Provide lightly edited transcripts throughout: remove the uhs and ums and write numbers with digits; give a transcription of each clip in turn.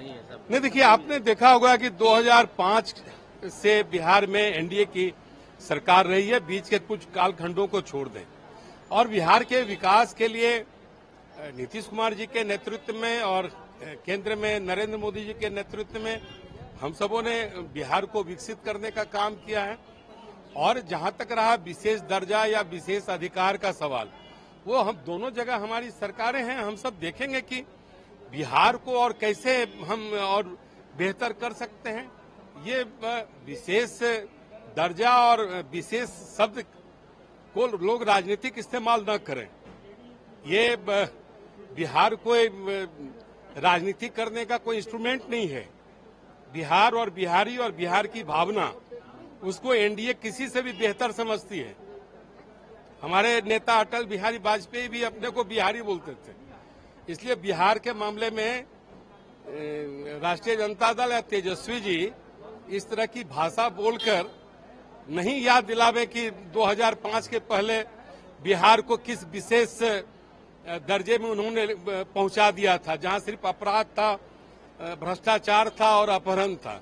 नहीं है सब? नहीं, देखिए, आपने देखा होगा कि 2005 से बिहार में एनडीए की सरकार रही है, बीच के कुछ कालखंडों को छोड़ दें, और बिहार के विकास के लिए नीतीश कुमार जी के नेतृत्व में और केंद्र में नरेंद्र मोदी जी के नेतृत्व में हम सबों ने बिहार को विकसित करने का काम किया है। और जहां तक रहा विशेष दर्जा या विशेष अधिकार का सवाल, वो हम दोनों जगह हमारी सरकारें हैं, हम सब देखेंगे कि बिहार को और कैसे हम और बेहतर कर सकते हैं। ये विशेष दर्जा और विशेष शब्द को लोग राजनीतिक इस्तेमाल न करें। ये बिहार को राजनीति करने का कोई इंस्ट्रूमेंट नहीं है। बिहार और बिहारी और बिहार की भावना, उसको एनडीए किसी से भी बेहतर समझती है। हमारे नेता अटल बिहारी वाजपेयी भी अपने को बिहारी बोलते थे। इसलिए बिहार के मामले में राष्ट्रीय जनता दल या तेजस्वी जी इस तरह की भाषा बोलकर नहीं याद दिलावे कि 2005 के पहले बिहार को किस विशेष दर्जे में उन्होंने पहुंचा दिया था, जहां सिर्फ अपराध था, भ्रष्टाचार था और अपहरण था।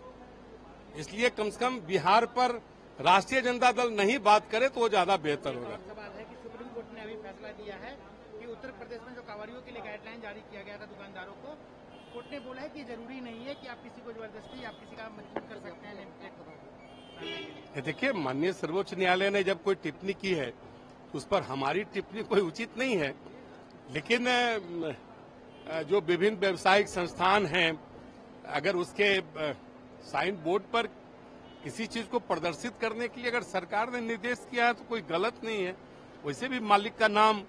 इसलिए कम से कम बिहार पर राष्ट्रीय जनता दल नहीं बात करे तो वो ज्यादा बेहतर होगा। सवाल है कि सुप्रीम कोर्ट ने अभी फैसला दिया है कि उत्तर प्रदेश में जो कांवड़ियों के लिए गाइडलाइन जारी किया गया था दुकानदारों को, कोर्ट ने बोला है कि जरूरी नहीं है कि आप किसी को जबरदस्ती आप किसी का मजबूर कर सकते हैं नेम प्लेट को। देखिए, माननीय सर्वोच्च न्यायालय ने जब कोई टिप्पणी की है तो उस पर हमारी टिप्पणी कोई उचित नहीं है। लेकिन जो विभिन्न व्यावसायिक संस्थान हैं, अगर उसके साइन बोर्ड पर किसी चीज को प्रदर्शित करने के लिए अगर सरकार ने निर्देश किया है तो कोई गलत नहीं है। वैसे भी मालिक का नाम,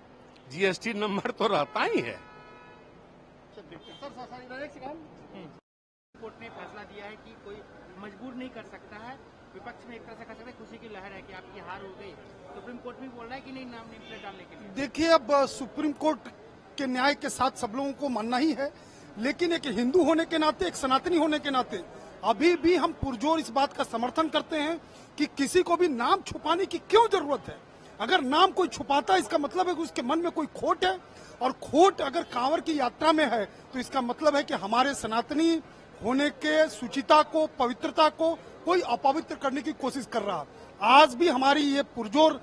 जीएसटी नंबर तो रहता ही है। कोर्ट ने फैसला दिया है कि कोई मजबूर नहीं कर सकता है। विपक्ष में एक तरह से कह सकते हैं खुशी की लहर है कि आपकी हार हो गई। सुप्रीम कोर्ट भी बोल रहा है कि नहीं नाम नेम प्लेट डालने के लिए। देखिए, अब सुप्रीम कोर्ट के न्याय के साथ सब लोगों को मानना ही है, लेकिन एक हिंदू होने के नाते, एक सनातनी होने के नाते अभी भी हम पुरजोर इस बात का समर्थन करते हैं कि किसी को भी नाम छुपाने की क्यों जरूरत है। अगर नाम कोई छुपाता है इसका मतलब है कि उसके मन में कोई खोट है, और खोट अगर कांवड़ की यात्रा में है तो इसका मतलब है कि हमारे सनातनी होने के शुचिता को, पवित्रता को कोई अपवित्र करने की कोशिश कर रहा। आज भी हमारी ये पुरजोर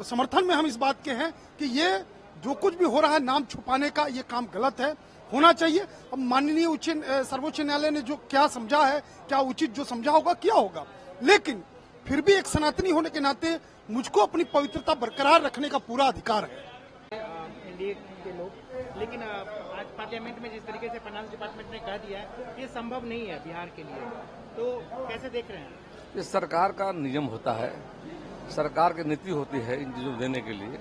समर्थन में हम इस बात के हैं कि ये जो कुछ भी हो रहा है नाम छुपाने का, ये काम गलत है, होना चाहिए। अब माननीय सर्वोच्च न्यायालय ने जो क्या समझा है, क्या उचित जो समझा होगा किया होगा, लेकिन फिर भी एक सनातनी होने के नाते मुझको अपनी पवित्रता बरकरार रखने का पूरा अधिकार है। एनडीए के लोग, लेकिन आज पार्लियामेंट में जिस तरीके से फाइनेंस डिपार्टमेंट ने कह दिया है ये संभव नहीं है बिहार के लिए, तो कैसे देख रहे हैं? ये सरकार का नियम होता है, सरकार की नीति होती है इन चीजों देने के लिए।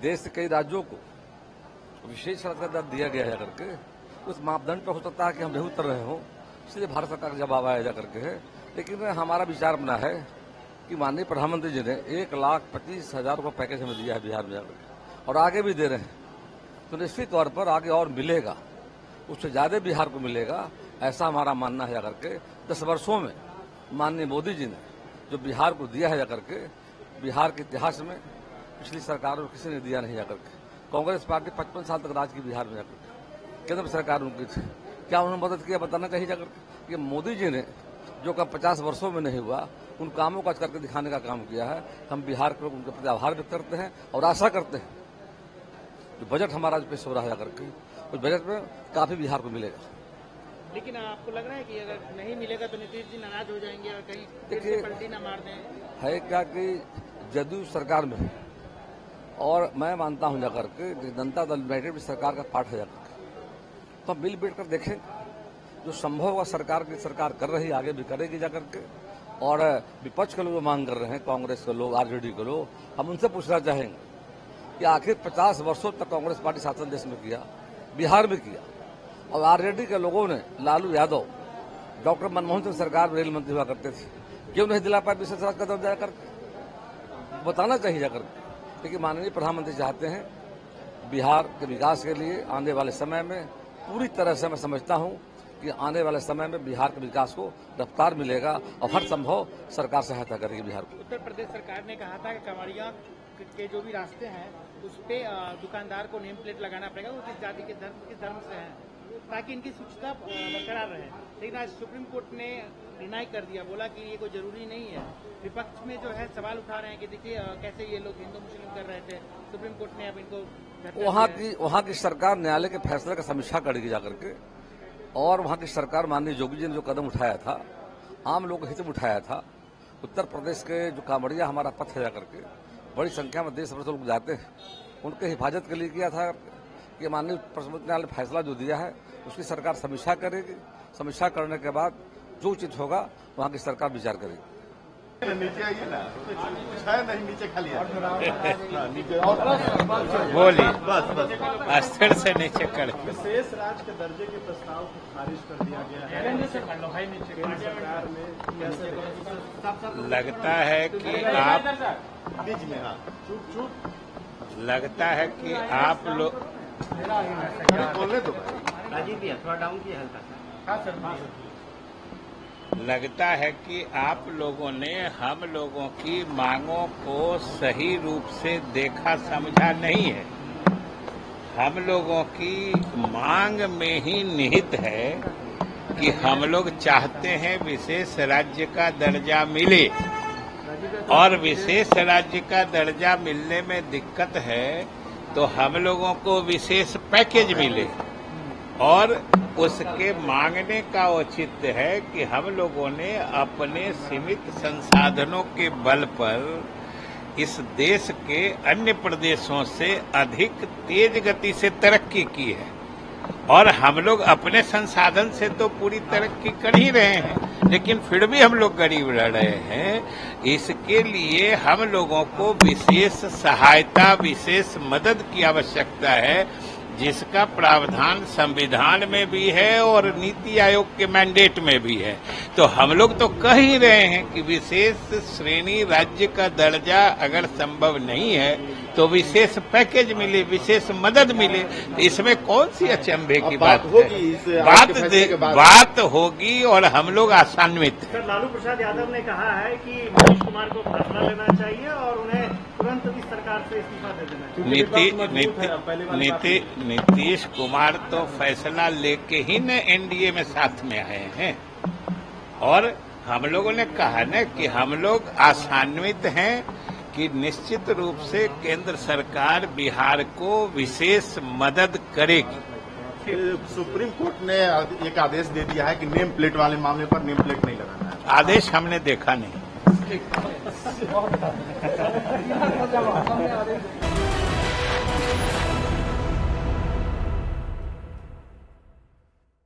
देश के कई राज्यों को विशेष का दर्ज दिया गया है करके, उस मापदंड पर हो सकता है कि हम नहीं उतर रहे हों, इसलिए भारत सरकार का जवाब आया जा करके है। लेकिन हमारा विचार बना है कि माननीय प्रधानमंत्री जी ने 1,25,000 रुपये पैकेज हमें दिया है बिहार में जाकर, और आगे भी दे रहे हैं, तो निश्चित तौर पर आगे और मिलेगा, उससे ज्यादा बिहार को मिलेगा, ऐसा हमारा मानना है। जाकर के 10 वर्षों में माननीय मोदी जी ने जो बिहार को दिया है जाकर के, बिहार के इतिहास में पिछली सरकारों को किसी ने दिया नहीं जाकर के। कांग्रेस पार्टी 55 साल तक राज की बिहार में जाकर, केंद्र सरकार उनकी थी, क्या उन्होंने मदद किया बताना चाहिए जाकर के। ये मोदी जी ने जो काम 50 वर्षों में नहीं हुआ, उन कामों को आज करके दिखाने का काम किया है। हम बिहार के लोग उनके प्रति आभार व्यक्त करते हैं और आशा करते हैं जो बजट हमारा पेश हो रहा है जाकर के, उस बजट में काफी बिहार को मिलेगा। लेकिन आपको लग रहा है कि अगर नहीं मिलेगा तो नीतीश जी नाराज हो जाएंगे और कहीं फिर से पलटी न मार दें? है क्या कि जदयू सरकार में है, और मैं मानता हूं जाकर के जनता दल यूनाइटेड भी सरकार का पार्ट है जाकर के, तो हम मिल बैठ कर देखें जो संभव होगा सरकार की सरकार कर रही, आगे भी करेगी जाकर के। और विपक्ष के लोग मांग कर रहे हैं, कांग्रेस के लोग, आरजेडी के लोग, हम उनसे पूछना चाहेंगे कि आखिर 50 वर्षों तक कांग्रेस पार्टी शासन देश में किया, बिहार में किया, और आरजेडी के लोगों ने लालू यादव, डॉक्टर मनमोहन सिंह सरकार में रेल मंत्री हुआ करते थे, क्यों नहीं दिला पाए विशेष का दर्जा जाकर, बताना चाहिए जाकर। लेकिन माननीय प्रधानमंत्री चाहते हैं बिहार के विकास के लिए आने वाले समय में, पूरी तरह से मैं समझता हूं कि आने वाले समय में बिहार के विकास को रफ्तार मिलेगा और हर संभव सरकार सहायता करेगी बिहार को। उत्तर प्रदेश सरकार ने कहा था कि कांवड़िया के जो भी रास्ते हैं उस पे दुकानदार को नेम प्लेट लगाना पड़ेगा, वो किस जाति के धर्म से है, ताकि इनकी शुचिता बरकरार रहे। लेकिन आज सुप्रीम कोर्ट ने डिनाई कर दिया, बोला कि ये कोई जरूरी नहीं है। विपक्ष में जो है सवाल उठा रहे हैं कि देखिए कैसे ये लोग हिंदू मुस्लिम कर रहे थे, सुप्रीम कोर्ट ने अब इनको वहाँ की सरकार न्यायालय के फैसले का समीक्षा करेगी जाकर के, और वहाँ की सरकार माननीय योगी जी ने जो कदम उठाया था, आम लोगों के हित में उठाया था। उत्तर प्रदेश के जो कांवड़िया हमारा पथ है जाकर के बड़ी संख्या में देश भर से लोग जाते हैं, उनके हिफाजत के लिए किया था कि माननीय सर्वोच्च न्यायालय ने फैसला जो दिया है उसकी सरकार समीक्षा करेगी। समीक्षा करने के बाद जो उचित होगा वहाँ की सरकार विचार करेगी। नीचे आइए ना, कुछ है नहीं, नीचे खाली है। नीचे और बोलिए, बस बस अस्थिर से नीचे कर। विशेष राज्य के दर्जे के प्रस्ताव को खारिज कर दिया गया है। केंद्र सरकार में कैसे लगता है कि आप बीच में चुप लगता है कि आप लोग बोलने दो राजीव भैया थोड़ा डाउन किया हल्का। लगता है कि आप लोगों ने हम लोगों की मांगों को सही रूप से देखा समझा नहीं है। हम लोगों की मांग में ही निहित है कि हम लोग चाहते हैं विशेष राज्य का दर्जा मिले, और विशेष राज्य का दर्जा मिलने में दिक्कत है तो हम लोगों को विशेष पैकेज मिले, और उसके मांगने का औचित्य है कि हम लोगों ने अपने सीमित संसाधनों के बल पर इस देश के अन्य प्रदेशों से अधिक तेज गति से तरक्की की है, और हम लोग अपने संसाधन से तो पूरी तरक्की कर ही रहे हैं, लेकिन फिर भी हम लोग गरीब रह रहे हैं। इसके लिए हम लोगों को विशेष सहायता, विशेष मदद की आवश्यकता है, जिसका प्रावधान संविधान में भी है और नीति आयोग के मैंडेट में भी है। तो हम लोग तो कह ही रहे हैं कि विशेष श्रेणी राज्य का दर्जा अगर संभव नहीं है तो विशेष पैकेज मिले, विशेष मदद मिले। इसमें कौन सी अचंभे की बात है? बात होगी और हम लोग आशान्वित हैं। सर, लालू प्रसाद यादव ने कहा है कि नीतीश कुमार को फैसला लेना चाहिए और उन्हें तुरंत इस सरकार से इस्तीफा दे देना चाहिए। नीतीश कुमार तो फैसला लेके ही न एनडीए में साथ में आए हैं, और हम लोगों ने कहा न कि हम लोग आशान्वित हैं कि निश्चित रूप से केंद्र सरकार बिहार को विशेष मदद करेगी। सुप्रीम कोर्ट ने एक आदेश दे दिया है कि नेम प्लेट वाले मामले पर नेम प्लेट नहीं लगाना है। आदेश हमने देखा नहीं।